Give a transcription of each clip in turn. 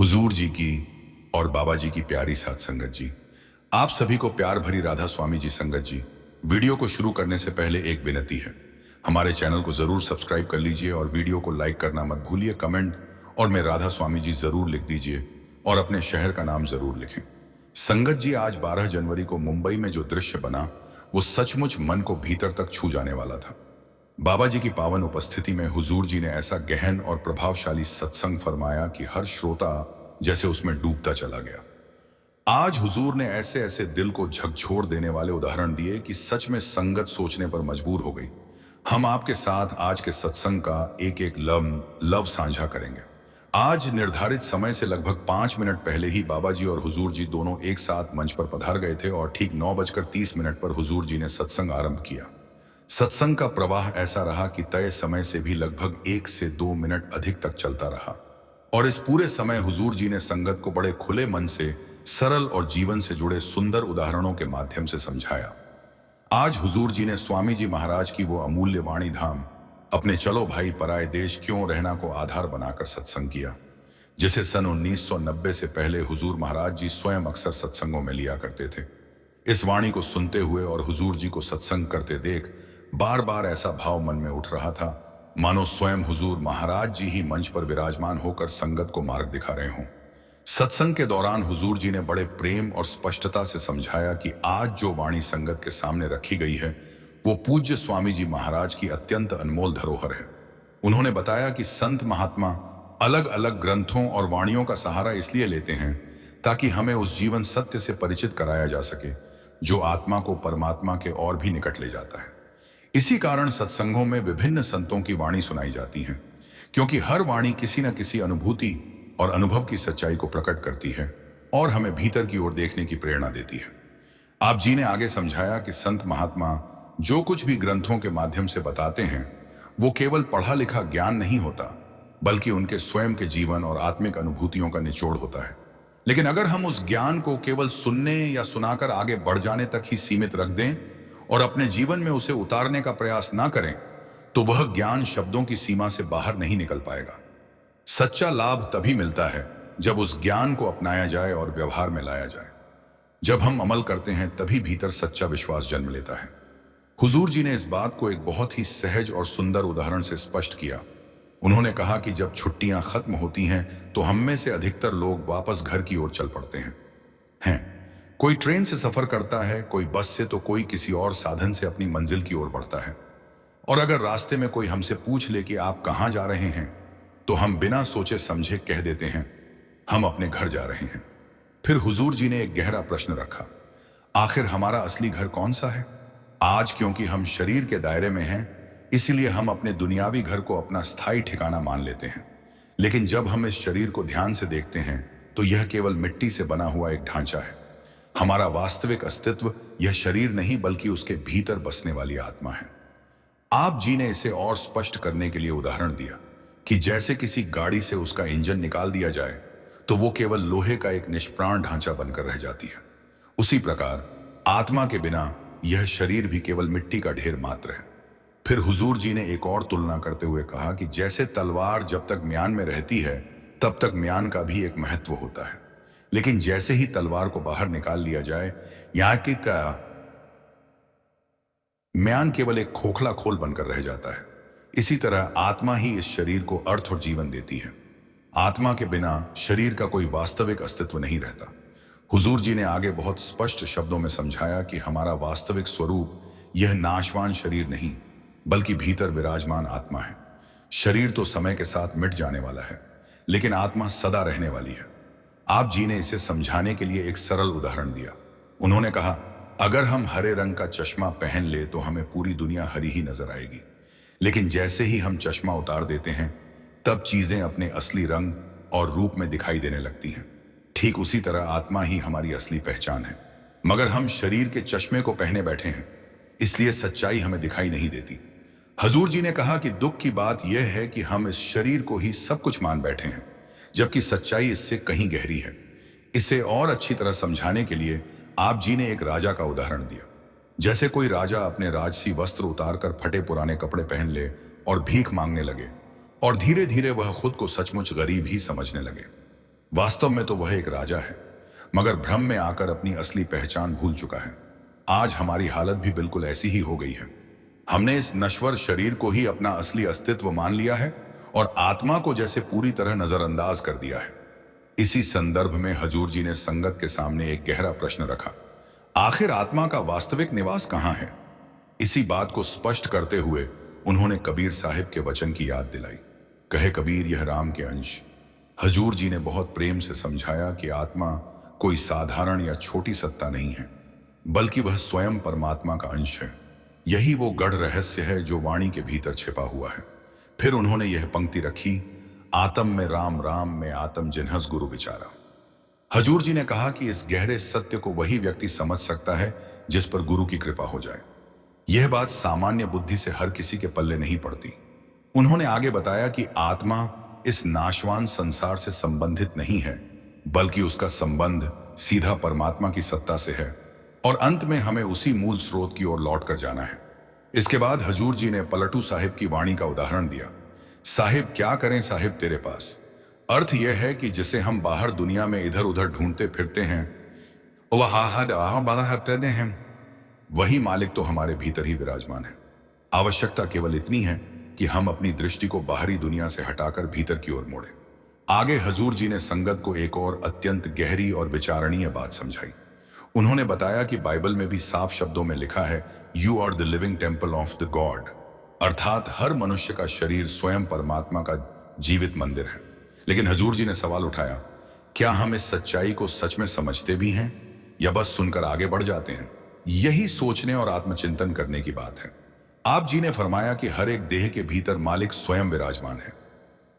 हुजूर जी की और बाबा जी की प्यारी साथ संगत जी, आप सभी को प्यार भरी राधा स्वामी जी संगत जी। वीडियो को शुरू करने से पहले एक विनती है, हमारे चैनल को जरूर सब्सक्राइब कर लीजिए और वीडियो को लाइक करना मत भूलिए। कमेंट और मैं राधा स्वामी जी जरूर लिख दीजिए और अपने शहर का नाम जरूर लिखें। संगत जी, आज 12 जनवरी को मुंबई में जो दृश्य बना वो सचमुच मन को भीतर तक छू जाने वाला था। बाबा जी की पावन उपस्थिति में हुजूर जी ने ऐसा गहन और प्रभावशाली सत्संग फरमाया कि हर श्रोता जैसे उसमें डूबता चला गया। आज हुजूर ने ऐसे ऐसे दिल को झकझोर देने वाले उदाहरण दिए कि सच में संगत सोचने पर मजबूर हो गई। हम आपके साथ आज के सत्संग का एक एक लव साझा करेंगे। आज निर्धारित समय से लगभग 5 मिनट पहले ही बाबा जी और हुजूर जी दोनों एक साथ मंच पर पधार गए थे और ठीक 9:30 पर हुजूर जी ने सत्संग आरंभ किया। सत्संग का प्रवाह ऐसा रहा कि तय समय से भी लगभग 1 से 2 मिनट अधिक तक चलता रहा और इस पूरे समय हुजूर जी ने संगत को बड़े खुले मन से सरल और जीवन से जुड़े सुंदर उदाहरणों के माध्यम से समझाया। आज हुजूर जी ने स्वामी जी महाराज की वो अमूल्य वाणी धाम अपने चलो भाई पराए देश क्यों रहना को आधार बनाकर सत्संग किया, जिसे सन 1990 से पहले हुजूर महाराज जी स्वयं अक्सर सत्संगों में लिया करते थे। इस वाणी को सुनते हुए और हुजूर जी को सत्संग करते देख बार बार ऐसा भाव मन में उठ रहा था मानो स्वयं हुजूर महाराज जी ही मंच पर विराजमान होकर संगत को मार्ग दिखा रहे हों। सत्संग के दौरान हुजूर जी ने बड़े प्रेम और स्पष्टता से समझाया कि आज जो वाणी संगत के सामने रखी गई है वो पूज्य स्वामी जी महाराज की अत्यंत अनमोल धरोहर है। उन्होंने बताया कि संत महात्मा अलग अलग ग्रंथों और वाणियों का सहारा इसलिए लेते हैं ताकि हमें उस जीवन सत्य से परिचित कराया जा सके जो आत्मा को परमात्मा के और भी निकट ले जाता है। इसी कारण सत्संगों में विभिन्न संतों की वाणी सुनाई जाती है, क्योंकि हर वाणी किसी न किसी अनुभूति और अनुभव की सच्चाई को प्रकट करती है और हमें भीतर की ओर देखने की प्रेरणा देती है। आप जी ने आगे समझाया कि संत महात्मा जो कुछ भी ग्रंथों के माध्यम से बताते हैं वो केवल पढ़ा लिखा ज्ञान नहीं होता, बल्कि उनके स्वयं के जीवन और आत्मिक अनुभूतियों का निचोड़ होता है। लेकिन अगर हम उस ज्ञान को केवल सुनने या सुनाकर आगे बढ़ जाने तक ही सीमित रख दें और अपने जीवन में उसे उतारने का प्रयास ना करें तो वह ज्ञान शब्दों की सीमा से बाहर नहीं निकल पाएगा। सच्चा लाभ तभी मिलता है जब उस ज्ञान को अपनाया जाए और व्यवहार में लाया जाए। जब हम अमल करते हैं तभी भीतर सच्चा विश्वास जन्म लेता है। हुजूर जी ने इस बात को एक बहुत ही सहज और सुंदर उदाहरण से स्पष्ट किया। उन्होंने कहा कि जब छुट्टियां खत्म होती हैं तो हम में से अधिकतर लोग वापस घर की ओर चल पड़ते हैं। कोई ट्रेन से सफर करता है, कोई बस से, तो कोई किसी और साधन से अपनी मंजिल की ओर बढ़ता है। और अगर रास्ते में कोई हमसे पूछ ले कि आप कहां जा रहे हैं तो हम बिना सोचे समझे कह देते हैं हम अपने घर जा रहे हैं। फिर हुजूर जी ने एक गहरा प्रश्न रखा, आखिर हमारा असली घर कौन सा है? आज क्योंकि हम शरीर के दायरे में हैं इसीलिए हम अपने दुनियावी घर को अपना स्थायी ठिकाना मान लेते हैं। लेकिन जब हम इस शरीर को ध्यान से देखते हैं तो यह केवल मिट्टी से बना हुआ एक ढांचा है। हमारा वास्तविक अस्तित्व यह शरीर नहीं बल्कि उसके भीतर बसने वाली आत्मा है। आप जी ने इसे और स्पष्ट करने के लिए उदाहरण दिया कि जैसे किसी गाड़ी से उसका इंजन निकाल दिया जाए तो वो केवल लोहे का एक निष्प्राण ढांचा बनकर रह जाती है, उसी प्रकार आत्मा के बिना यह शरीर भी केवल मिट्टी का ढेर मात्र है। फिर हुजूर जी ने एक और तुलना करते हुए कहा कि जैसे तलवार जब तक म्यान में रहती है तब तक म्यान का भी एक महत्व होता है, लेकिन जैसे ही तलवार को बाहर निकाल लिया जाए यहाँ की का म्यान केवल एक खोखला खोल बनकर रह जाता है। इसी तरह आत्मा ही इस शरीर को अर्थ और जीवन देती है। आत्मा के बिना शरीर का कोई वास्तविक अस्तित्व नहीं रहता। हुजूर जी ने आगे बहुत स्पष्ट शब्दों में समझाया कि हमारा वास्तविक स्वरूप यह नाशवान शरीर नहीं बल्कि भीतर विराजमान आत्मा है। शरीर तो समय के साथ मिट जाने वाला है, लेकिन आत्मा सदा रहने वाली है। आप जी ने इसे समझाने के लिए एक सरल उदाहरण दिया। उन्होंने कहा, अगर हम हरे रंग का चश्मा पहन ले तो हमें पूरी दुनिया हरी ही नजर आएगी, लेकिन जैसे ही हम चश्मा उतार देते हैं तब चीजें अपने असली रंग और रूप में दिखाई देने लगती हैं। ठीक उसी तरह आत्मा ही हमारी असली पहचान है, मगर हम शरीर के चश्मे को पहने बैठे हैं, इसलिए सच्चाई हमें दिखाई नहीं देती। हजूर जी ने कहा कि दुख की बात यह है कि हम इस शरीर को ही सब कुछ मान बैठे हैं, जबकि सच्चाई इससे कहीं गहरी है। इसे और अच्छी तरह समझाने के लिए आप जी ने एक राजा का उदाहरण दिया। जैसे कोई राजा अपने राजसी वस्त्र उतारकर फटे पुराने कपड़े पहन ले और भीख मांगने लगे और धीरे धीरे वह खुद को सचमुच गरीब ही समझने लगे। वास्तव में तो वह एक राजा है, मगर भ्रम में आकर अपनी असली पहचान भूल चुका है। आज हमारी हालत भी बिल्कुल ऐसी ही हो गई है। हमने इस नश्वर शरीर को ही अपना असली अस्तित्व मान लिया है और आत्मा को जैसे पूरी तरह नजरअंदाज कर दिया है। इसी संदर्भ में हजूर जी ने संगत के सामने एक गहरा प्रश्न रखा, आखिर आत्मा का वास्तविक निवास कहाँ है? इसी बात को स्पष्ट करते हुए उन्होंने कबीर साहिब के वचन की याद दिलाई। कहे कबीर, यह राम के अंश। हजूर जी ने बहुत प्रेम से समझाया कि आत्मा कोई साधारण या छोटी सत्ता नहीं है, बल्कि वह स्वयं परमात्मा का अंश है। यही वो गढ़ रहस्य है जो वाणी के भीतर छिपा हुआ है। फिर उन्होंने यह पंक्ति रखी, आत्म में राम, राम में आत्म, जिन्हस गुरु विचारा। हजूर जी ने कहा कि इस गहरे सत्य को वही व्यक्ति समझ सकता है जिस पर गुरु की कृपा हो जाए। यह बात सामान्य बुद्धि से हर किसी के पल्ले नहीं पड़ती। उन्होंने आगे बताया कि आत्मा इस नाशवान संसार से संबंधित नहीं है, बल्कि उसका संबंध सीधा परमात्मा की सत्ता से है और अंत में हमें उसी मूल स्रोत की ओर लौट कर जाना है। इसके बाद हजूर जी ने पलटू साहिब की वाणी का उदाहरण दिया। साहिब क्या करें साहिब तेरे पास, अर्थ यह है कि जिसे हम बाहर दुनिया में इधर उधर ढूंढते फिरते हैं, वही मालिक तो हमारे भीतर ही विराजमान है। आवश्यकता केवल इतनी है कि हम अपनी दृष्टि को बाहरी दुनिया से हटाकर भीतर की ओर मोड़ें। आगे हजूर जी ने संगत को एक और अत्यंत गहरी और विचारणीय बात समझाई। उन्होंने बताया कि बाइबल में भी साफ शब्दों में लिखा है, you are the living temple of the god, अर्थात हर मनुष्य का शरीर स्वयं परमात्मा का जीवित मंदिर है। लेकिन हजूर जी ने सवाल उठाया, क्या हम इस सच्चाई को सच में समझते भी हैं या बस सुनकर आगे बढ़ जाते हैं? यही सोचने और आत्मचिंतन करने की बात है। आप जी ने फरमाया कि हर एक देह के भीतर मालिक स्वयं विराजमान है।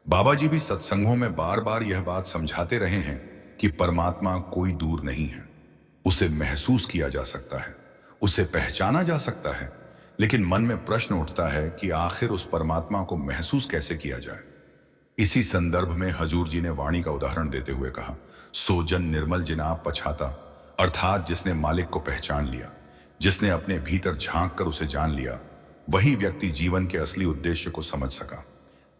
बाबा जी भी सत्संगों में बार बार यह बात समझाते रहे हैं कि परमात्मा कोई दूर नहीं है, उसे महसूस किया जा सकता है, उसे पहचाना जा सकता है। लेकिन मन में प्रश्न उठता है कि आखिर उस परमात्मा को महसूस कैसे किया जाए। इसी संदर्भ में हजूर जी ने वाणी का उदाहरण देते हुए कहा, सो जन निर्मल जिनाब पछाता, अर्थात जिसने मालिक को पहचान लिया, जिसने अपने भीतर झांक कर उसे जान लिया, वही व्यक्ति जीवन के असली उद्देश्य को समझ सका।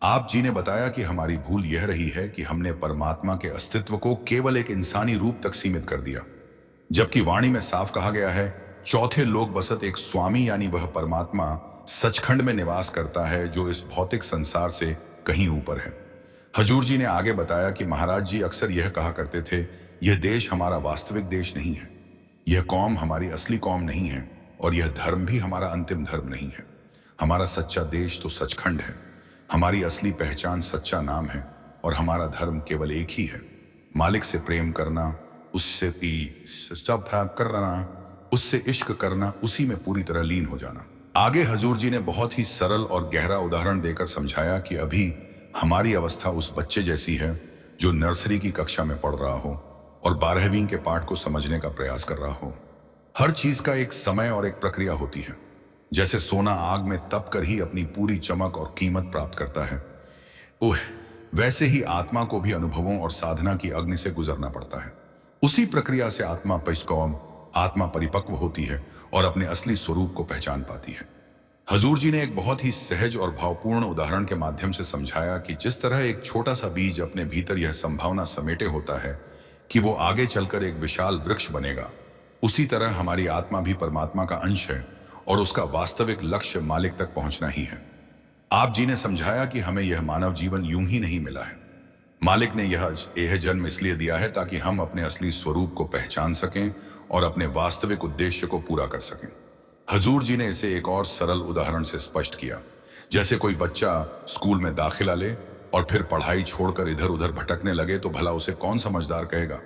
आप जी ने बताया कि हमारी भूल यह रही है कि हमने परमात्मा के अस्तित्व को केवल एक इंसानी रूप तक सीमित कर दिया, जबकि वाणी में साफ कहा गया है, चौथे लोक बसत एक स्वामी, यानी वह परमात्मा सचखंड में निवास करता है जो इस भौतिक संसार से कहीं ऊपर है। हजूर जी ने आगे बताया कि महाराज जी अक्सर यह कहा करते थे, यह देश हमारा वास्तविक देश नहीं है, यह कौम हमारी असली कौम नहीं है और यह धर्म भी हमारा अंतिम धर्म नहीं है। हमारा सच्चा देश तो सचखंड है, हमारी असली पहचान सच्चा नाम है और हमारा धर्म केवल एक ही है, मालिक से प्रेम करना, उससे करना, उससे इश्क करना, उसी में पूरी तरह लीन हो जाना। आगे हजूर जी ने बहुत ही सरल और गहरा उदाहरण देकर समझाया कि अभी हमारी अवस्था उस बच्चे जैसी है जो नर्सरी की कक्षा में पढ़ रहा हो और 12वीं के पाठ को समझने का प्रयास कर रहा हो। हर चीज का एक समय और एक प्रक्रिया होती है। जैसे सोना आग में तप कर ही अपनी पूरी चमक और कीमत प्राप्त करता है, वैसे ही आत्मा को भी अनुभवों और साधना की अग्नि से गुजरना पड़ता है। उसी प्रक्रिया से आत्मा परिपक्व होती है और अपने असली स्वरूप को पहचान पाती है। हजूर जी ने एक बहुत ही सहज और भावपूर्ण उदाहरण के माध्यम से समझाया कि जिस तरह एक छोटा सा बीज अपने भीतर यह संभावना समेटे होता है कि वो आगे चलकर एक विशाल वृक्ष बनेगा, उसी तरह हमारी आत्मा भी परमात्मा का अंश है और उसका वास्तविक लक्ष्य मालिक तक पहुंचना ही है। आप जी ने समझाया कि हमें यह मानव जीवन यूं ही नहीं मिला है। मालिक ने यह जन्म इसलिए दिया है ताकि हम अपने असली स्वरूप को पहचान सकें और अपने वास्तविक उद्देश्य को पूरा कर सकें। हजूर जी ने इसे एक और सरल उदाहरण से स्पष्ट किया। जैसे कोई बच्चा स्कूल में दाखिला ले और फिर पढ़ाई छोड़कर इधर उधर भटकने लगे तो भला उसे कौन समझदार कहेगा।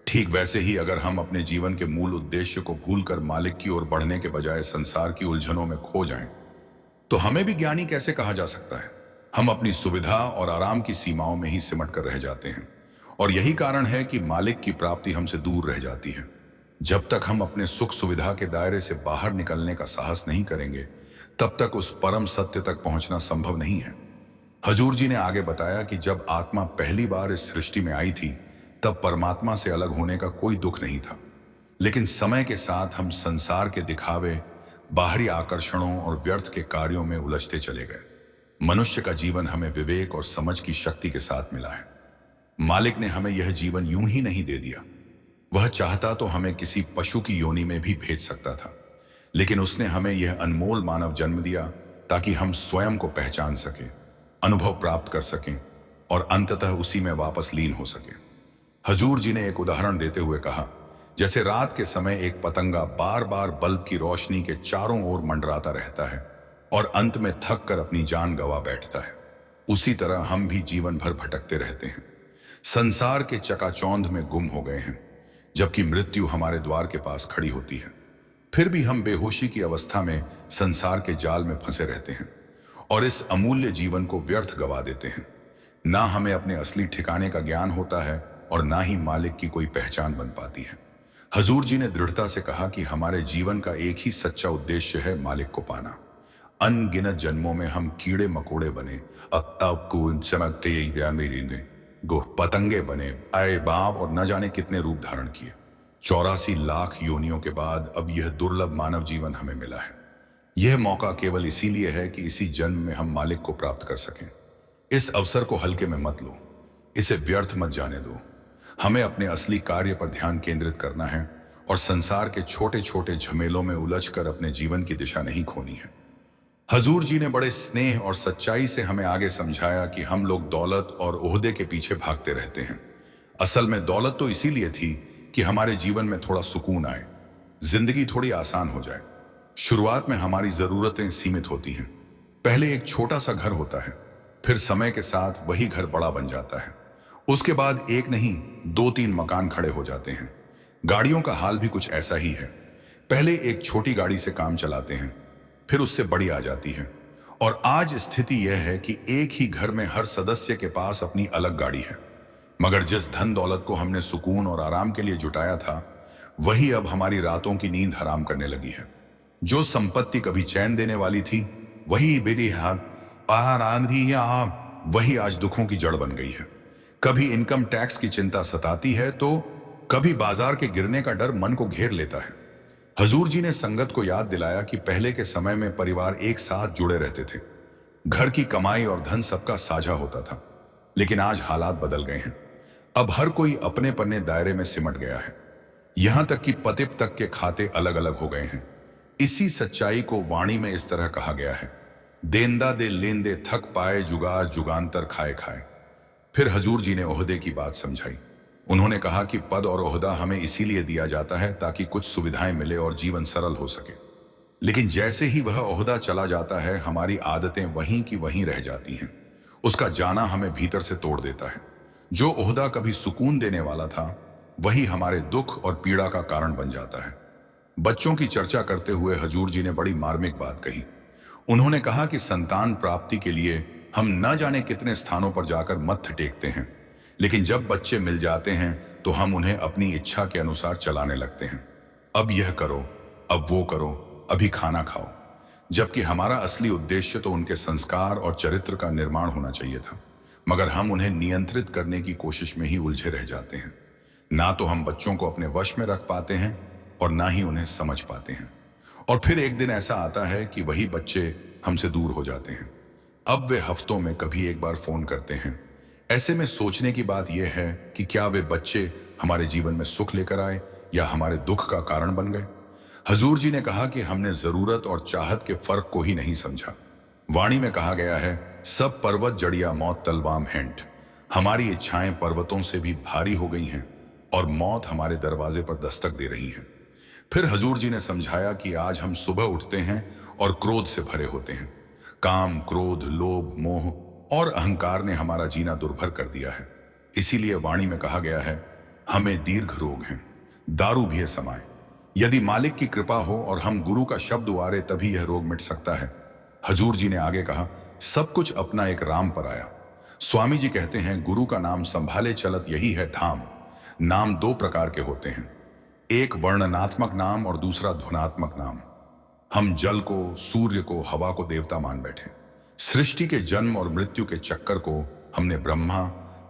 ठीक वैसे ही अगर हम अपने जीवन के मूल उद्देश्य को भूलकर मालिक की ओर बढ़ने के बजाय संसार की उलझनों में खो जाएं, तो हमें भी ज्ञानी कैसे कहा जा सकता है। हम अपनी सुविधा और आराम की सीमाओं में ही सिमट कर रह जाते हैं और यही कारण है कि मालिक की प्राप्ति हमसे दूर रह जाती है। जब तक हम अपने सुख सुविधा के दायरे से बाहर निकलने का साहस नहीं करेंगे, तब तक उस परम सत्य तक पहुंचना संभव नहीं है। हजूर जी ने आगे बताया कि जब आत्मा पहली बार इस सृष्टि में आई थी, तब परमात्मा से अलग होने का कोई दुख नहीं था। लेकिन समय के साथ हम संसार के दिखावे, बाहरी आकर्षणों और व्यर्थ के कार्यों में उलझते चले गए। मनुष्य का जीवन हमें विवेक और समझ की शक्ति के साथ मिला है। मालिक ने हमें यह जीवन यूं ही नहीं दे दिया। वह चाहता तो हमें किसी पशु की योनि में भी भेज सकता था, लेकिन उसने हमें यह अनमोल मानव जन्म दिया ताकि हम स्वयं को पहचान सकें, अनुभव प्राप्त कर सकें और अंततः उसी में वापस लीन हो सकें। हजूर जी ने एक उदाहरण देते हुए कहा, जैसे रात के समय एक पतंगा बार बार बल्ब की रोशनी के चारों ओर मंडराता रहता है और अंत में थक कर अपनी जान गंवा बैठता है, उसी तरह हम भी जीवन भर भटकते रहते हैं, संसार के चकाचौंध में गुम हो गए हैं, जबकि मृत्यु हमारे द्वार के पास खड़ी होती है। फिर भी हम बेहोशी की अवस्था में संसार के जाल में फंसे रहते हैं और इस अमूल्य जीवन को व्यर्थ गवा देते हैं। ना हमें अपने असली ठिकाने का ज्ञान होता है और ना ही मालिक की कोई पहचान बन पाती है। हजूर जी ने दृढ़ता से कहा कि हमारे जीवन का एक ही सच्चा उद्देश्य है, मालिक को पाना। अनगिनत जन्मों में हम कीड़े मकोड़े बने, पतंगे बने, आए बाप और न जाने कितने रूप धारण किए। 84 लाख योनियों के बाद अब यह दुर्लभ मानव जीवन हमें मिला है। यह मौका केवल इसीलिए है कि इसी जन्म में हम मालिक को प्राप्त कर सकें। इस अवसर को हल्के में मत लो, इसे व्यर्थ मत जाने दो। हमें अपने असली कार्य पर ध्यान केंद्रित करना है और संसार के छोटे छोटे झमेलों में उलझकर अपने जीवन की दिशा नहीं खोनी है। हजूर जी ने बड़े स्नेह और सच्चाई से हमें आगे समझाया कि हम लोग दौलत और ओहदे के पीछे भागते रहते हैं। असल में दौलत तो इसीलिए थी कि हमारे जीवन में थोड़ा सुकून आए, जिंदगी थोड़ी आसान हो जाए। शुरुआत में हमारी जरूरतें सीमित होती हैं। पहले एक छोटा सा घर होता है, फिर समय के साथ वही घर बड़ा बन जाता है। उसके बाद एक नहीं 2-3 मकान खड़े हो जाते हैं। गाड़ियों का हाल भी कुछ ऐसा ही है। पहले एक छोटी गाड़ी से काम चलाते हैं, फिर उससे बड़ी आ जाती है और आज स्थिति यह है कि एक ही घर में हर सदस्य के पास अपनी अलग गाड़ी है। मगर जिस धन दौलत को हमने सुकून और आराम के लिए जुटाया था, वही अब हमारी रातों की नींद हराम करने लगी है। जो संपत्ति कभी चैन देने वाली थी, वही वही आज दुखों की जड़ बन गई है। कभी इनकम टैक्स की चिंता सताती है तो कभी बाजार के गिरने का डर मन को घेर लेता है। हजूर जी ने संगत को याद दिलाया कि पहले के समय में परिवार एक साथ जुड़े रहते थे, घर की कमाई और धन सबका साझा होता था। लेकिन आज हालात बदल गए हैं। अब हर कोई अपने पन्ने दायरे में सिमट गया है, यहां तक कि पति तक के खाते अलग अलग हो गए हैं। इसी सच्चाई को वाणी में इस तरह कहा गया है, देंदा दे लेन दे थक पाए, जुगाज जुगांतर खाए खाए। फिर हजूर जी ने ओहदे की बात समझाई। उन्होंने कहा कि पद और ओहदा हमें इसीलिए दिया जाता है ताकि कुछ सुविधाएं मिले और जीवन सरल हो सके। लेकिन जैसे ही वह ओहदा चला जाता है, हमारी आदतें वहीं की वहीं रह जाती हैं। उसका जाना हमें भीतर से तोड़ देता है। जो ओहदा कभी सुकून देने वाला था, वही हमारे दुख और पीड़ा का कारण बन जाता है। बच्चों की चर्चा करते हुए हजूर जी ने बड़ी मार्मिक बात कही। उन्होंने कहा कि संतान प्राप्ति के लिए हम न जाने कितने स्थानों पर जाकर मत्थ टेकते हैं, लेकिन जब बच्चे मिल जाते हैं तो हम उन्हें अपनी इच्छा के अनुसार चलाने लगते हैं। अब यह करो, अब वो करो, अभी खाना खाओ, जबकि हमारा असली उद्देश्य तो उनके संस्कार और चरित्र का निर्माण होना चाहिए था। मगर हम उन्हें नियंत्रित करने की कोशिश में ही उलझे रह जाते हैं। ना तो हम बच्चों को अपने वश में रख पाते हैं और ना ही उन्हें समझ पाते हैं। और फिर एक दिन ऐसा आता है कि वही बच्चे हमसे दूर हो जाते हैं। अब वे हफ्तों में कभी एक बार फोन करते हैं। ऐसे में सोचने की बात यह है कि क्या वे बच्चे हमारे जीवन में सुख लेकर आए या हमारे दुख का कारण बन गए। हजूर जी ने कहा कि हमने जरूरत और चाहत के फर्क को ही नहीं समझा। वाणी में कहा गया है, सब पर्वत जड़िया मौत तलवाम हैंट। हमारी इच्छाएं पर्वतों से भी भारी हो गई हैं और मौत हमारे दरवाजे पर दस्तक दे रही है। फिर हजूर जी ने समझाया कि आज हम सुबह उठते हैं और क्रोध से भरे होते हैं। काम, क्रोध, लोभ, मोह और अहंकार ने हमारा जीना दुर्भर कर दिया है। इसीलिए वाणी में कहा गया है, हमें दीर्घ रोग हैं, दारू भी है समाए। यदि मालिक की कृपा हो और हम गुरु का शब्द उवारे तभी यह रोग मिट सकता है। हजूर जी ने आगे कहा, सब कुछ अपना एक राम पर आया। स्वामी जी कहते हैं, गुरु का नाम संभाले चलत यही है धाम। नाम 2 प्रकार के होते हैं, एक वर्णनात्मक नाम और दूसरा ध्वनात्मक नाम। हम जल को, सूर्य को, हवा को देवता मान बैठे। सृष्टि के जन्म और मृत्यु के चक्कर को हमने ब्रह्मा,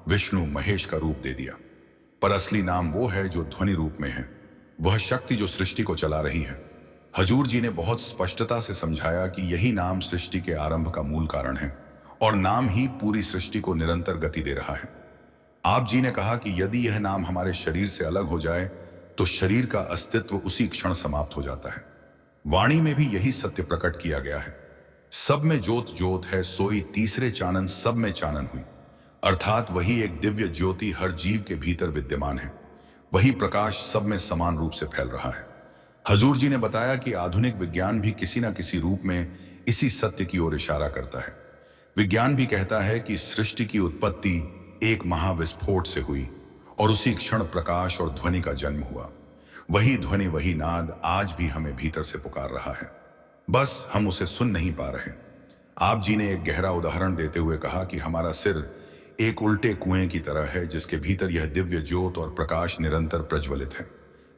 विष्णु, महेश का रूप दे दिया। पर असली नाम वो है जो ध्वनि रूप में है, वह शक्ति जो सृष्टि को चला रही है। हजूर जी ने बहुत स्पष्टता से समझाया कि यही नाम सृष्टि के आरंभ का मूल कारण है और नाम ही पूरी सृष्टि को निरंतर गति दे रहा है। आप जी ने कहा कि यदि यह नाम हमारे शरीर से अलग हो जाए तो शरीर का अस्तित्व उसी क्षण समाप्त हो जाता है। वाणी में भी यही सत्य प्रकट किया गया है। सब में ज्योत ज्योत है, सोई तीसरे चानन सब में चानन हुई। अर्थात वही एक दिव्य ज्योति हर जीव के भीतर विद्यमान है। वही प्रकाश सब में समान रूप से फैल रहा है। हजूर जी ने बताया कि आधुनिक विज्ञान भी किसी न किसी रूप में इसी सत्य की ओर इशारा करता है। विज्ञान भी कहता है कि सृष्टि की उत्पत्ति एक महाविस्फोट से हुई और उसी क्षण प्रकाश और ध्वनि का जन्म हुआ। वही ध्वनि, वही नाद आज भी हमें भीतर से पुकार रहा है, बस हम उसे सुन नहीं पा रहे। आप जी ने एक गहरा उदाहरण देते हुए कहा कि हमारा सिर एक उल्टे कुएं की तरह है जिसके भीतर यह दिव्य ज्योत और प्रकाश निरंतर प्रज्वलित है।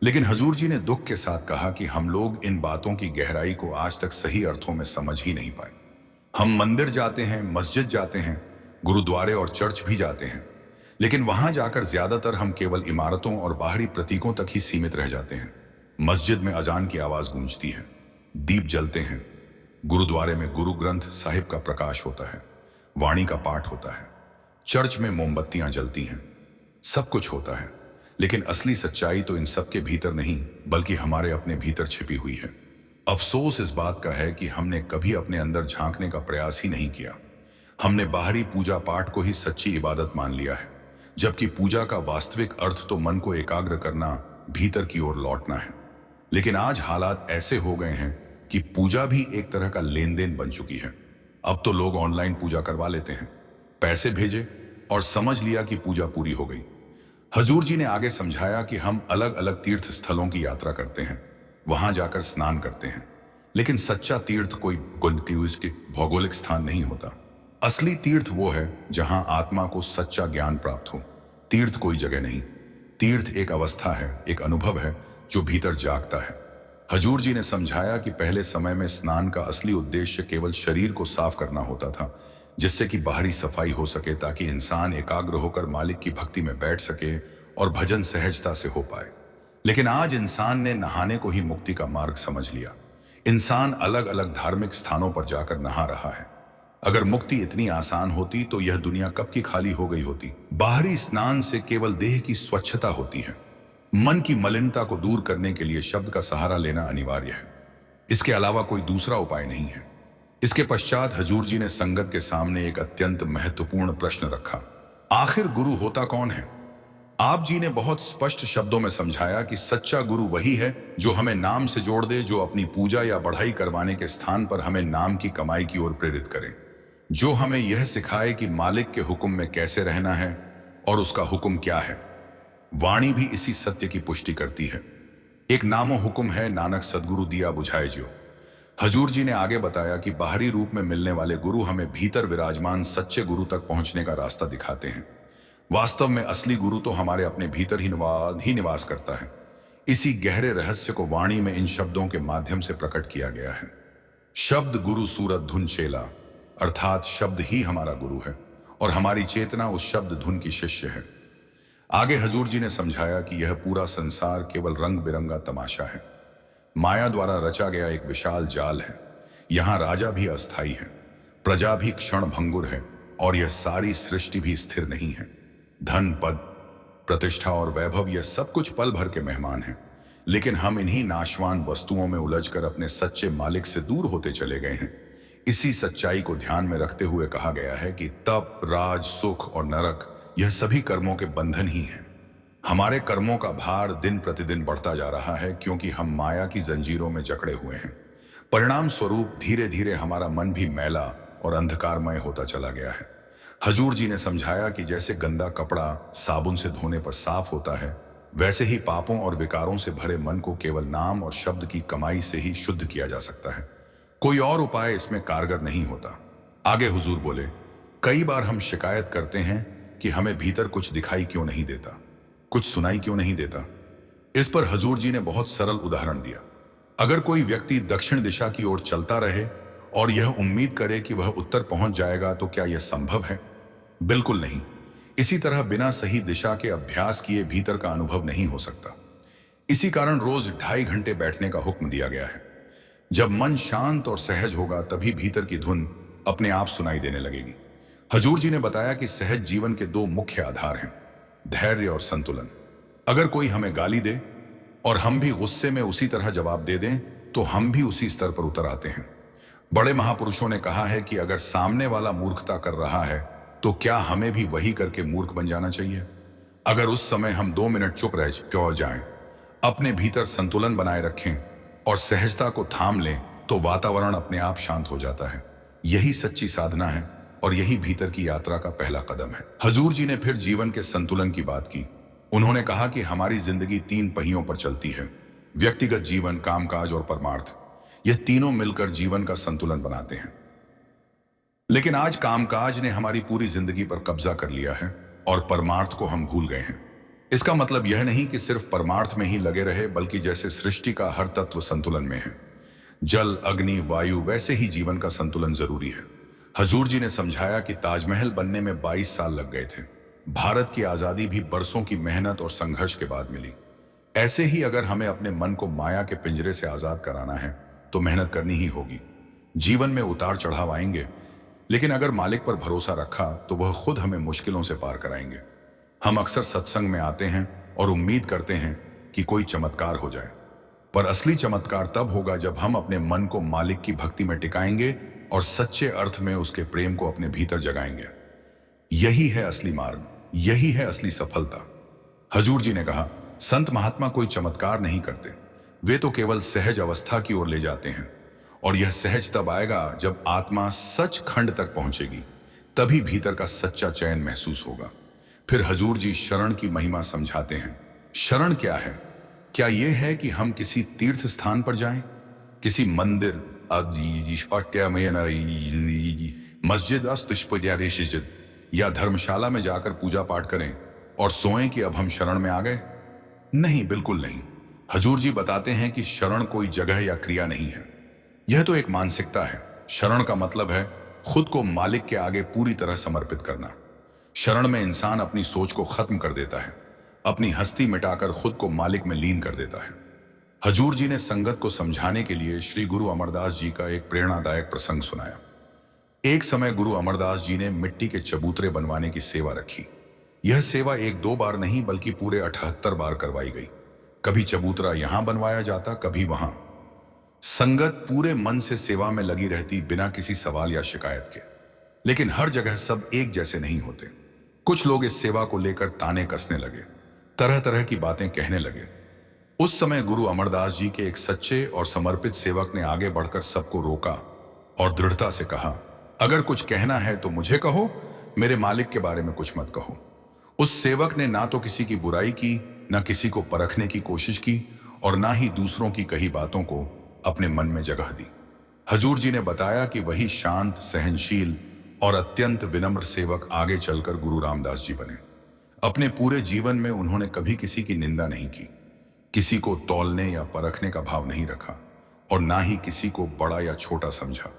लेकिन हजूर जी ने दुख के साथ कहा कि हम लोग इन बातों की गहराई को आज तक सही अर्थों में समझ ही नहीं पाए। हम मंदिर जाते हैं, मस्जिद जाते हैं, गुरुद्वारे और चर्च भी जाते हैं, लेकिन वहां जाकर ज्यादातर हम केवल इमारतों और बाहरी प्रतीकों तक ही सीमित रह जाते हैं। मस्जिद में अजान की आवाज गूंजती है, दीप जलते हैं, गुरुद्वारे में गुरु ग्रंथ साहिब का प्रकाश होता है, वाणी का पाठ होता है, चर्च में मोमबत्तियां जलती हैं, सब कुछ होता है। लेकिन असली सच्चाई तो इन सब के भीतर नहीं बल्कि हमारे अपने भीतर छिपी हुई है। अफसोस इस बात का है कि हमने कभी अपने अंदर झांकने का प्रयास ही नहीं किया। हमने बाहरी पूजा पाठ को ही सच्ची इबादत मान लिया है, जबकि पूजा का वास्तविक अर्थ तो मन को एकाग्र करना, भीतर की ओर लौटना है। लेकिन आज हालात ऐसे हो गए हैं कि पूजा भी एक तरह का लेन देन बन चुकी है। अब तो लोग ऑनलाइन पूजा करवा लेते हैं, पैसे भेजे और समझ लिया कि पूजा पूरी हो गई। हजूर जी ने आगे समझाया कि हम अलग अलग तीर्थ स्थलों की यात्रा करते हैं, वहां जाकर स्नान करते हैं, लेकिन सच्चा तीर्थ कोई भौगोलिक स्थान नहीं होता। असली तीर्थ वो है जहां आत्मा को सच्चा ज्ञान प्राप्त हो। तीर्थ कोई जगह नहीं, तीर्थ एक अवस्था है, एक अनुभव है जो भीतर जागता है। हजूर जी ने समझाया कि पहले समय में स्नान का असली उद्देश्य केवल शरीर को साफ करना होता था, जिससे कि बाहरी सफाई हो सके, ताकि इंसान एकाग्र होकर मालिक की भक्ति में बैठ सके और भजन सहजता से हो पाए। लेकिन आज इंसान ने नहाने को ही मुक्ति का मार्ग समझ लिया। इंसान अलग अलग धार्मिक स्थानों पर जाकर नहा रहा है। अगर मुक्ति इतनी आसान होती तो यह दुनिया कब की खाली हो गई होती। बाहरी स्नान से केवल देह की स्वच्छता होती है। मन की मलिनता को दूर करने के लिए शब्द का सहारा लेना अनिवार्य है। इसके अलावा कोई दूसरा उपाय नहीं है। इसके पश्चात हजूर जी ने संगत के सामने एक अत्यंत महत्वपूर्ण प्रश्न रखा, आखिर गुरु होता कौन है? आप जी ने बहुत स्पष्ट शब्दों में समझाया कि सच्चा गुरु वही है जो हमें नाम से जोड़ दे, जो अपनी पूजा या बढ़ाई करवाने के स्थान पर हमें नाम की कमाई की ओर प्रेरित करे, जो हमें यह सिखाए कि मालिक के हुक्म में कैसे रहना है और उसका हुक्म क्या है। वाणी भी इसी सत्य की पुष्टि करती है। एक नामो हुक्म है, नानक सदगुरु दिया बुझाए ज्यो। हजूर जी ने आगे बताया कि बाहरी रूप में मिलने वाले गुरु हमें भीतर विराजमान सच्चे गुरु तक पहुंचने का रास्ता दिखाते हैं। वास्तव में असली गुरु तो हमारे अपने भीतर ही निवास करता है। इसी गहरे रहस्य को वाणी में इन शब्दों के माध्यम से प्रकट किया गया है। शब्द गुरु सूरत धुन चेला, अर्थात शब्द ही हमारा गुरु है और हमारी चेतना उस शब्द धुन की शिष्य है। आगे हजूर जी ने समझाया कि यह पूरा संसार केवल रंग बिरंगा तमाशा है, माया द्वारा रचा गया एक विशाल जाल है। यहाँ राजा भी अस्थाई है, प्रजा भी क्षण भंगुर है और यह सारी सृष्टि भी स्थिर नहीं है। धन, पद, प्रतिष्ठा और वैभव, यह सब कुछ पल भर के मेहमान हैं। लेकिन हम इन्हीं नाशवान वस्तुओं में उलझकर अपने सच्चे मालिक से दूर होते चले गए हैं। इसी सच्चाई को ध्यान में रखते हुए कहा गया है कि तप, राज, सुख और नरक, यह सभी कर्मों के बंधन ही हैं। हमारे कर्मों का भार दिन प्रतिदिन बढ़ता जा रहा है क्योंकि हम माया की जंजीरों में जकड़े हुए हैं। परिणाम स्वरूप धीरे धीरे हमारा मन भी मैला और अंधकारमय होता चला गया है। हजूर जी ने समझाया कि जैसे गंदा कपड़ा साबुन से धोने पर साफ होता है, वैसे ही पापों और विकारों से भरे मन को केवल नाम और शब्द की कमाई से ही शुद्ध किया जा सकता है। कोई और उपाय इसमें कारगर नहीं होता। आगे हुजूर बोले, कई बार हम शिकायत करते हैं कि हमें भीतर कुछ दिखाई क्यों नहीं देता, कुछ सुनाई क्यों नहीं देता। इस पर हजूर जी ने बहुत सरल उदाहरण दिया। अगर कोई व्यक्ति दक्षिण दिशा की ओर चलता रहे और यह उम्मीद करे कि वह उत्तर पहुंच जाएगा, तो क्या यह संभव है? बिल्कुल नहीं। इसी तरह बिना सही दिशा के अभ्यास किए भीतर का अनुभव नहीं हो सकता। इसी कारण रोज 2.5 घंटे बैठने का हुक्म दिया गया है। जब मन शांत और सहज होगा तभी भीतर की धुन अपने आप सुनाई देने लगेगी। हजूर जी ने बताया कि सहज जीवन के 2 मुख्य आधार हैं, धैर्य और संतुलन। अगर कोई हमें गाली दे और हम भी गुस्से में उसी तरह जवाब दे दें तो हम भी उसी स्तर पर उतर आते हैं। बड़े महापुरुषों ने कहा है कि अगर सामने वाला मूर्खता कर रहा है तो क्या हमें भी वही करके मूर्ख बन जाना चाहिए? अगर उस समय हम 2 मिनट चुप रह क्यों जाएं, अपने भीतर संतुलन बनाए रखें और सहजता को थाम लें तो वातावरण अपने आप शांत हो जाता है। यही सच्ची साधना है और यही भीतर की यात्रा का पहला कदम है। हजूर जी ने फिर जीवन के संतुलन की बात की। उन्होंने कहा कि हमारी जिंदगी 3 पहियों पर चलती है, व्यक्तिगत जीवन, कामकाज और परमार्थ। यह तीनों मिलकर जीवन का संतुलन बनाते हैं। लेकिन आज कामकाज ने हमारी पूरी जिंदगी पर कब्जा कर लिया है और परमार्थ को हम भूल गए हैं। इसका मतलब यह नहीं कि सिर्फ परमार्थ में ही लगे रहे, बल्कि जैसे सृष्टि का हर तत्व संतुलन में है, जल, अग्नि, वायु, वैसे ही जीवन का संतुलन जरूरी है। हजूर जी ने समझाया कि ताजमहल बनने में 22 साल लग गए थे। भारत की आजादी भी बरसों की मेहनत और संघर्ष के बाद मिली। ऐसे ही अगर हमें अपने मन को माया के पिंजरे से आजाद कराना है तो मेहनत करनी ही होगी। जीवन में उतार चढ़ाव आएंगे, लेकिन अगर मालिक पर भरोसा रखा तो वह खुद हमें मुश्किलों से पार कराएंगे। हम अक्सर सत्संग में आते हैं और उम्मीद करते हैं कि कोई चमत्कार हो जाए, पर असली चमत्कार तब होगा जब हम अपने मन को मालिक की भक्ति में टिकाएंगे और सच्चे अर्थ में उसके प्रेम को अपने भीतर जगाएंगे। यही है असली मार्ग, यही है असली सफलता। हजूर जी ने कहा, संत महात्मा कोई चमत्कार नहीं करते, वे तो केवल सहज अवस्था की ओर ले जाते हैं, और यह सहज तब आएगा जब आत्मा सच खंड तक पहुंचेगी, तभी भीतर का सच्चा चैन महसूस होगा। फिर हजूर जी शरण की महिमा समझाते हैं। शरण क्या है? क्या यह है कि हम किसी तीर्थ स्थान पर जाएं, किसी मंदिर, मस्जिद या धर्मशाला में जाकर पूजा पाठ करें और सोएं कि अब हम शरण में आ गए? नहीं, बिल्कुल नहीं। हजूर जी बताते हैं कि शरण कोई जगह या क्रिया नहीं है, यह तो एक मानसिकता है। शरण का मतलब है खुद को मालिक के आगे पूरी तरह समर्पित करना। शरण में इंसान अपनी सोच को खत्म कर देता है, अपनी हस्ती मिटाकर खुद को मालिक में लीन कर देता है। हजूर जी ने संगत को समझाने के लिए श्री गुरु अमरदास जी का एक प्रेरणादायक प्रसंग सुनाया। एक समय गुरु अमरदास जी ने मिट्टी के चबूतरे बनवाने की सेवा रखी। यह सेवा 1-2 बार नहीं बल्कि पूरे 78 बार करवाई गई। कभी चबूतरा यहां बनवाया जाता, कभी वहां। संगत पूरे मन से सेवा में लगी रहती, बिना किसी सवाल या शिकायत के। लेकिन हर जगह सब एक जैसे नहीं होते। कुछ लोग इस सेवा को लेकर ताने कसने लगे, तरह तरह की बातें कहने लगे। उस समय गुरु अमरदास जी के एक सच्चे और समर्पित सेवक ने आगे बढ़कर सबको रोका और दृढ़ता से कहा, अगर कुछ कहना है तो मुझे कहो, मेरे मालिक के बारे में कुछ मत कहो। उस सेवक ने ना तो किसी की बुराई की, ना किसी को परखने की कोशिश की, और ना ही दूसरों की कही बातों को अपने मन में जगह दी। हजूर जी ने बताया कि वही शांत, सहनशील और अत्यंत विनम्र सेवक आगे चलकर गुरु रामदास जी बने। अपने पूरे जीवन में उन्होंने कभी किसी की निंदा नहीं की, किसी को तौलने या परखने का भाव नहीं रखा, और ना ही किसी को बड़ा या छोटा समझा।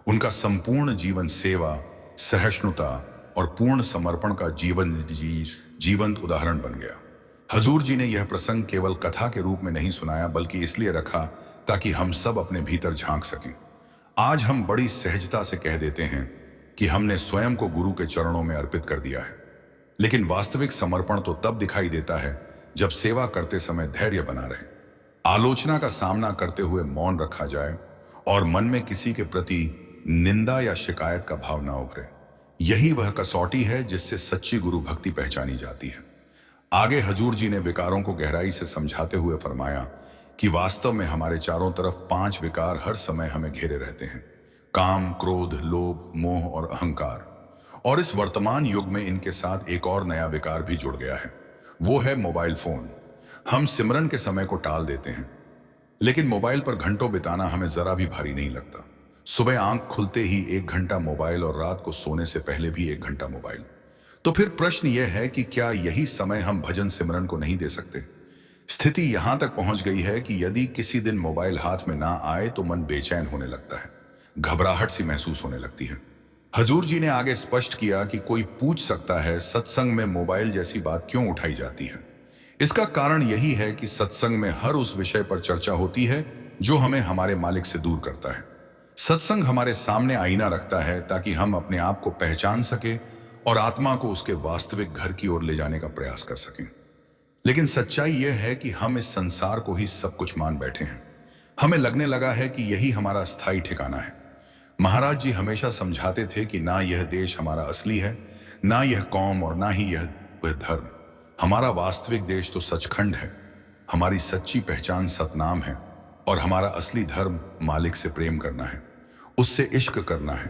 उनका संपूर्ण जीवन सेवा, सहिष्णुता और पूर्ण समर्पण का जीवंत उदाहरण बन गया। हजूर जी ने यह प्रसंग केवल कथा के रूप में नहीं सुनाया, बल्कि इसलिए रखा ताकि हम सब अपने भीतर झांक सकें। आज हम बड़ी सहजता से कह देते हैं कि हमने स्वयं को गुरु के चरणों में अर्पित कर दिया है, लेकिन वास्तविक समर्पण तो तब दिखाई देता है जब सेवा करते समय धैर्य बना रहे, आलोचना का सामना करते हुए मौन रखा जाए और मन में किसी के प्रति निंदा या शिकायत का भाव ना उभरे। यही वह कसौटी है जिससे सच्ची गुरु भक्ति पहचानी जाती है। आगे हजूर जी ने विकारों को गहराई से समझाते हुए फरमाया कि वास्तव में हमारे चारों तरफ 5 विकार हर समय हमें घेरे रहते हैं, काम, क्रोध, लोभ, मोह और अहंकार। और इस वर्तमान युग में इनके साथ एक और नया विकार भी जुड़ गया है, वो है मोबाइल फोन। हम सिमरन के समय को टाल देते हैं, लेकिन मोबाइल पर घंटों बिताना हमें जरा भी भारी नहीं लगता। सुबह आंख खुलते ही 1 घंटा मोबाइल और रात को सोने से पहले भी 1 घंटा मोबाइल। तो फिर प्रश्न यह है कि क्या यही समय हम भजन सिमरन को नहीं दे सकते? स्थिति यहां तक पहुंच गई है कि यदि किसी दिन मोबाइल हाथ में ना आए तो मन बेचैन होने लगता है, घबराहट सी महसूस होने लगती है। हजूर जी ने आगे स्पष्ट किया कि कोई पूछ सकता है, सत्संग में मोबाइल जैसी बात क्यों उठाई जाती है? इसका कारण यही है कि सत्संग में हर उस विषय पर चर्चा होती है जो हमें हमारे मालिक से दूर करता है। सत्संग हमारे सामने आईना रखता है ताकि हम अपने आप को पहचान सके और आत्मा को उसके वास्तविक घर की ओर ले जाने का प्रयास कर सकें। लेकिन सच्चाई यह है कि हम इस संसार को ही सब कुछ मान बैठे हैं। हमें लगने लगा है कि यही हमारा स्थायी ठिकाना है। महाराज जी हमेशा समझाते थे कि ना यह देश हमारा असली है, ना यह कौम, और ना ही यह वह धर्म। हमारा वास्तविक देश तो सचखंड है, हमारी सच्ची पहचान सतनाम है, और हमारा असली धर्म मालिक से प्रेम करना है, उससे इश्क करना है,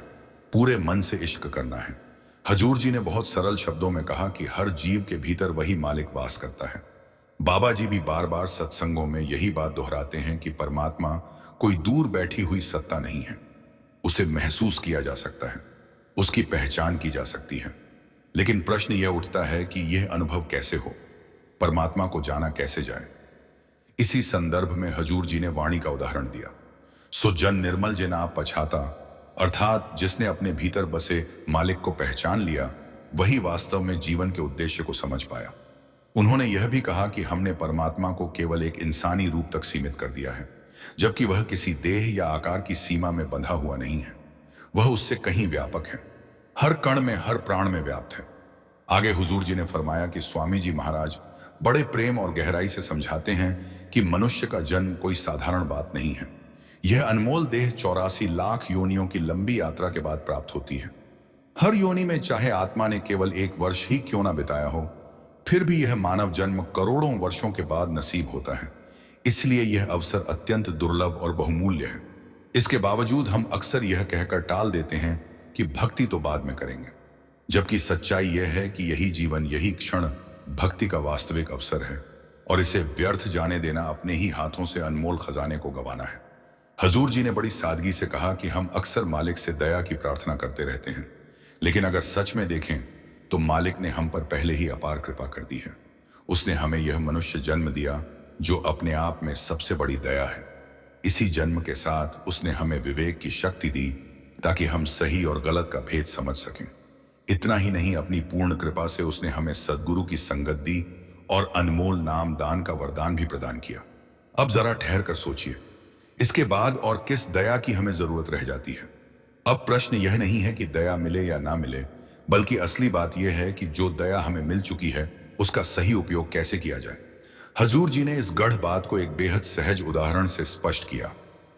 पूरे मन से इश्क करना है। हजूर जी ने बहुत सरल शब्दों में कहा कि हर जीव के भीतर वही मालिक वास करता है। बाबा जी भी बार बार सत्संगों में यही बात दोहराते हैं कि परमात्मा कोई दूर बैठी हुई सत्ता नहीं है, उसे महसूस किया जा सकता है, उसकी पहचान की जा सकती है। लेकिन प्रश्न यह उठता है कि यह अनुभव कैसे हो, परमात्मा को जाना कैसे जाए। इसी संदर्भ में हजूर जी ने वाणी का उदाहरण दिया। सो जन निर्मल जे ना पछाता, अर्थात जिसने अपने भीतर बसे मालिक को पहचान लिया, वही वास्तव में जीवन के उद्देश्य को समझ पाया। उन्होंने यह भी कहा कि हमने परमात्मा को केवल एक इंसानी रूप तक सीमित कर दिया है, जबकि वह किसी देह या आकार की सीमा में बंधा हुआ नहीं है। वह उससे कहीं व्यापक है, हर कण में, हर प्राण में व्याप्त है। आगे हुजूर जी ने फरमाया कि स्वामी जी महाराज बड़े प्रेम और गहराई से समझाते हैं कि मनुष्य का जन्म कोई साधारण बात नहीं है। यह अनमोल देह 84 लाख योनियों की लंबी यात्रा के बाद प्राप्त होती है। हर योनि में चाहे आत्मा ने केवल 1 वर्ष ही क्यों ना बिताया हो, फिर भी यह मानव जन्म करोड़ों वर्षों के बाद नसीब होता है। इसलिए यह अवसर अत्यंत दुर्लभ और बहुमूल्य है। इसके बावजूद हम अक्सर यह कहकर टाल देते हैं कि भक्ति तो बाद में करेंगे, जबकि सच्चाई यह है कि यही जीवन, यही क्षण भक्ति का वास्तविक अवसर है, और इसे व्यर्थ जाने देना अपने ही हाथों से अनमोल खजाने को गंवाना है। हजूर जी ने बड़ी सादगी से कहा कि हम अक्सर मालिक से दया की प्रार्थना करते रहते हैं, लेकिन अगर सच में देखें तो मालिक ने हम पर पहले ही अपार कृपा कर दी है। उसने हमें यह मनुष्य जन्म दिया जो अपने आप में सबसे बड़ी दया है। इसी जन्म के साथ उसने हमें विवेक की शक्ति दी ताकि हम सही और गलत का भेद समझ सकें। इतना ही नहीं, अपनी पूर्ण कृपा से उसने हमें सद्गुरु की संगत दी और अनमोल नाम दान का वरदान भी प्रदान किया। अब जरा ठहर कर सोचिए, इसके बाद और किस दया की हमें जरूरत रह जाती है। अब प्रश्न यह नहीं है कि दया मिले या ना मिले, बल्कि असली बात यह है कि जो दया हमें मिल चुकी है उसका सही उपयोग कैसे किया जाए। हजूर जी ने इस गढ़ बात को एक बेहद सहज उदाहरण से स्पष्ट किया।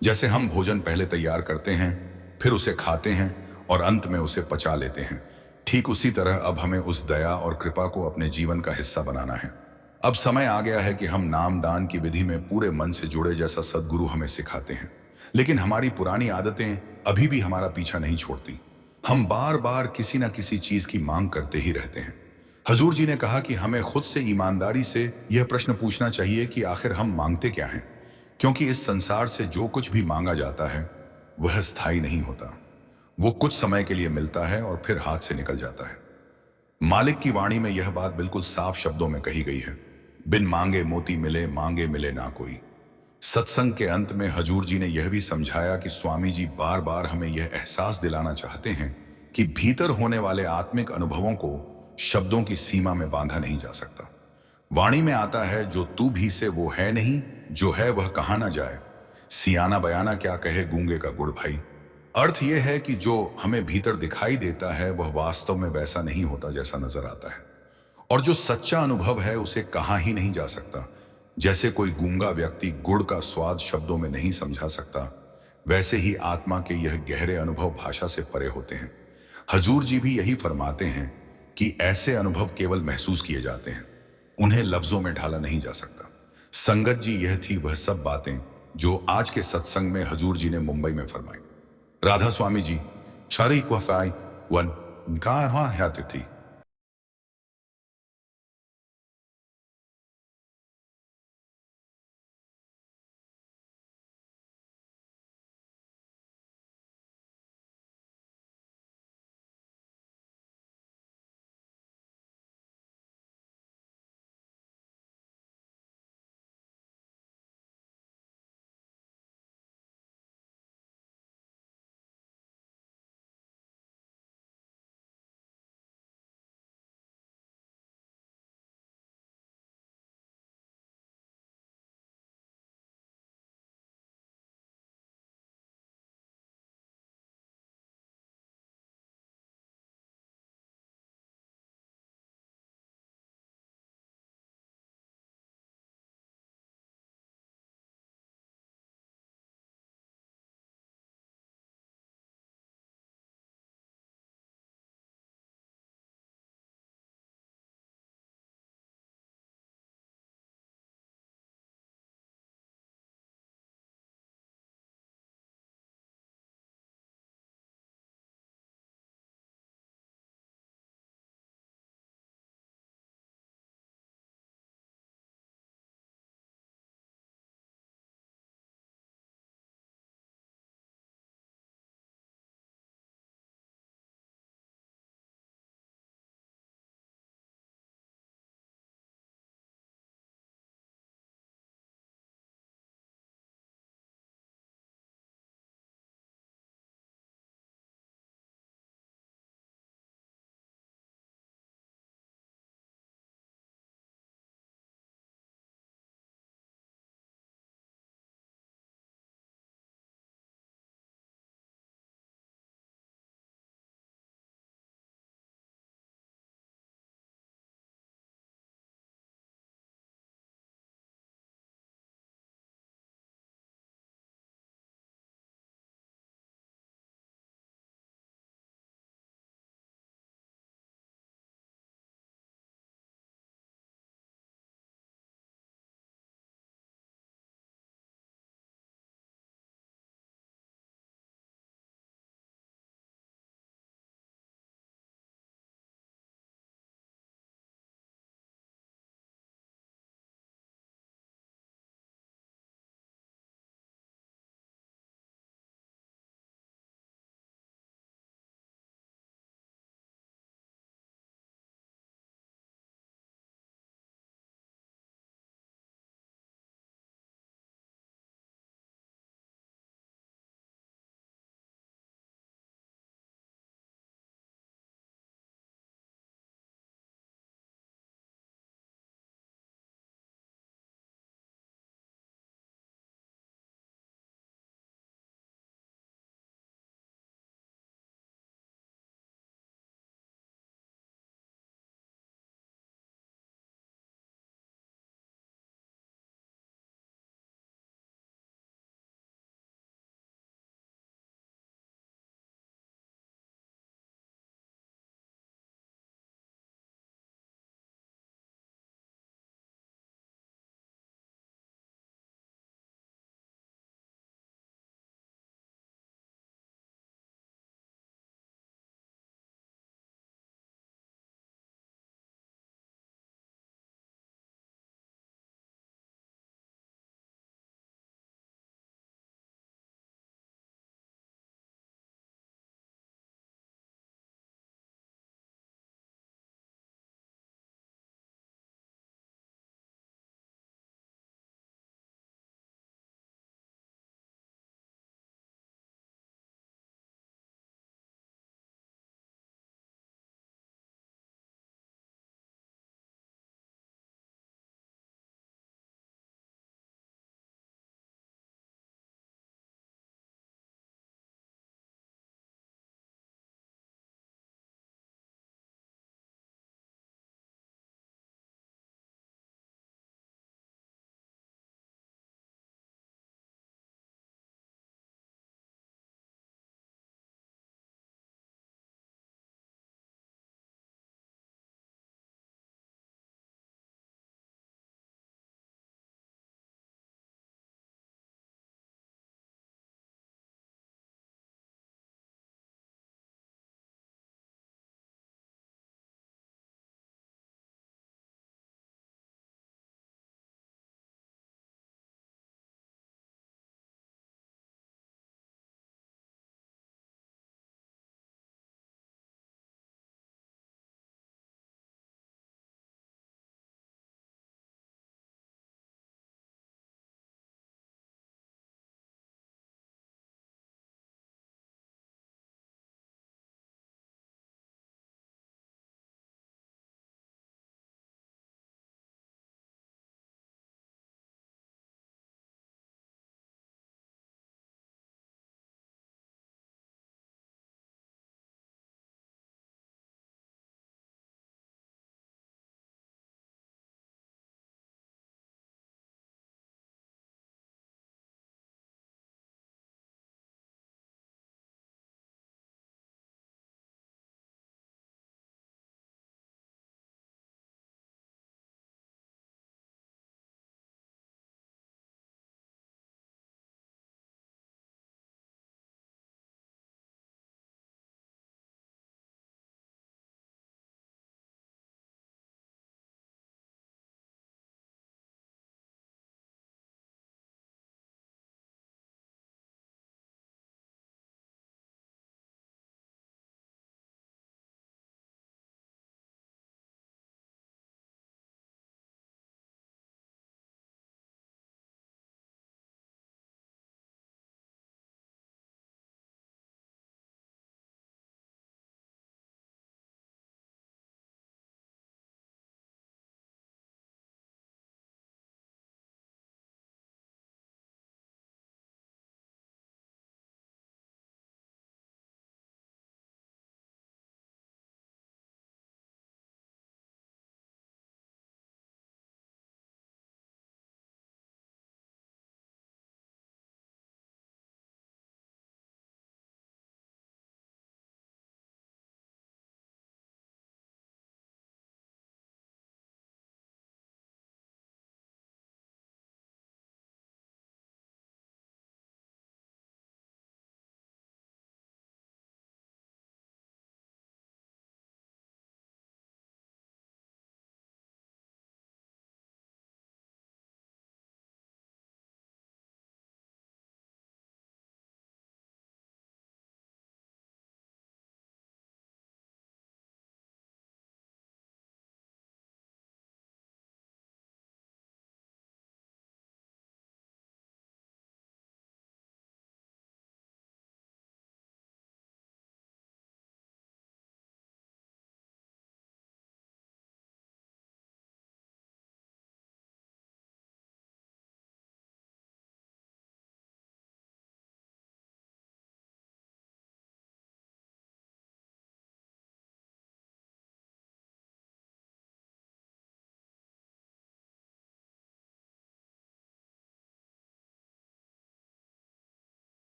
जैसे हम भोजन पहले तैयार करते हैं, फिर उसे खाते हैं और अंत में उसे पचा लेते हैं, ठीक उसी तरह अब हमें उस दया और कृपा को अपने जीवन का हिस्सा बनाना है। अब समय आ गया है कि हम नाम दान की विधि में पूरे मन से जुड़े, जैसा सद्गुरु हमें सिखाते हैं। लेकिन हमारी पुरानी आदतें अभी भी हमारा पीछा नहीं छोड़ती। हम बार बार किसी न किसी चीज की मांग करते ही रहते हैं। हजूर जी ने कहा कि हमें खुद से ईमानदारी से यह प्रश्न पूछना चाहिए कि आखिर हम मांगते क्या हैं, क्योंकि इस संसार से जो कुछ भी मांगा जाता है वह स्थायी नहीं होता। वो कुछ समय के लिए मिलता है और फिर हाथ से निकल जाता है। मालिक की वाणी में यह बात बिल्कुल साफ शब्दों में कही गई है, बिन मांगे मोती मिले, मांगे मिले ना कोई। सत्संग के अंत में हजूर जी ने यह भी समझाया कि स्वामी जी बार बार हमें यह एहसास दिलाना चाहते हैं कि भीतर होने वाले आत्मिक अनुभवों को शब्दों की सीमा में बांधा नहीं जा सकता। वाणी में आता है, जो तू भी से वो है नहीं, जो है वह कहा ना जाए। सियाना बयाना क्या कहे गूंगे का गुड़ भाई। अर्थ यह है कि जो हमें भीतर दिखाई देता है वह वास्तव में वैसा नहीं होता जैसा नजर आता है, और जो सच्चा अनुभव है उसे कहा ही नहीं जा सकता। जैसे कोई गूंगा व्यक्ति गुड़ का स्वाद शब्दों में नहीं समझा सकता, वैसे ही आत्मा के यह गहरे अनुभव भाषा से परे होते हैं। हजूर जी भी यही फरमाते हैं कि ऐसे अनुभव केवल महसूस किए जाते हैं, उन्हें लफ्जों में ढाला नहीं जा सकता। संगत जी, यह थी वह सब बातें जो आज के सत्संग में हजूर जी ने मुंबई में फरमाई। राधा स्वामी जी छरी क्वफाई वन का थी।